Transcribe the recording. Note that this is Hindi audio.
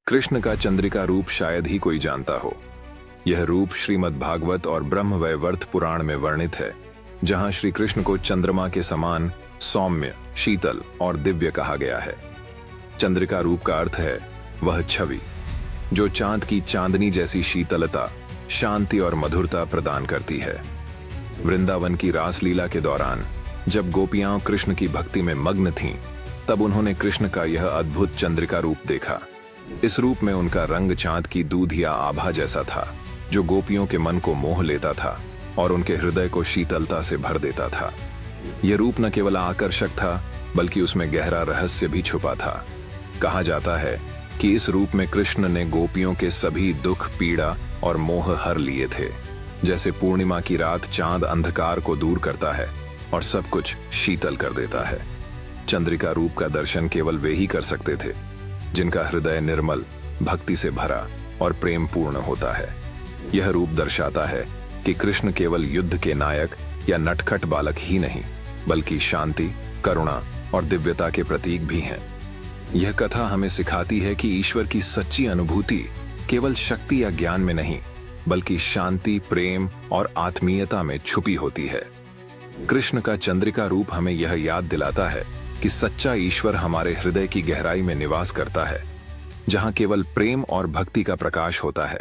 कृष्ण का चंद्रिका रूप शायद ही कोई जानता हो। यह रूप श्रीमद् भागवत और ब्रह्मवैवर्त पुराण में वर्णित है, जहां श्री कृष्ण को चंद्रमा के समान सौम्य, शीतल और दिव्य कहा गया है। चंद्रिका रूप का अर्थ है वह छवि जो चांद की चांदनी जैसी शीतलता, शांति और मधुरता प्रदान करती है। वृंदावन की रासलीला के दौरान जब गोपियां कृष्ण की भक्ति में मग्न थीं, तब उन्होंने कृष्ण का यह अद्भुत चंद्रिका रूप देखा। इस रूप में उनका रंग चांद की दूध या आभा जैसा था, जो गोपियों के मन को मोह लेता था और उनके हृदय को शीतलता से भर देता था। यह रूप न केवल आकर्षक था, बल्कि उसमें गहरा रहस्य भी छुपा था। कहा जाता है कि इस रूप में कृष्ण ने गोपियों के सभी दुख, पीड़ा और मोह हर लिए थे। जैसे पूर्णिमा की रात चांद अंधकार को दूर करता है और सब कुछ शीतल कर देता है। चंद्रिका रूप का दर्शन केवल वे ही कर सकते थे जिनका हृदय निर्मल, भक्ति से भरा और प्रेम पूर्ण होता है। यह रूप दर्शाता है कि कृष्ण केवल युद्ध के नायक या नटखट बालक ही नहीं, बल्कि शांति, करुणा और दिव्यता के प्रतीक भी हैं। यह कथा हमें सिखाती है कि ईश्वर की सच्ची अनुभूति केवल शक्ति या ज्ञान में नहीं, बल्कि शांति, प्रेम और आत्मीयता में छुपी होती है। कृष्ण का चंद्रिका रूप हमें यह याद दिलाता है कि सच्चा ईश्वर हमारे हृदय की गहराई में निवास करता है, जहां केवल प्रेम और भक्ति का प्रकाश होता है।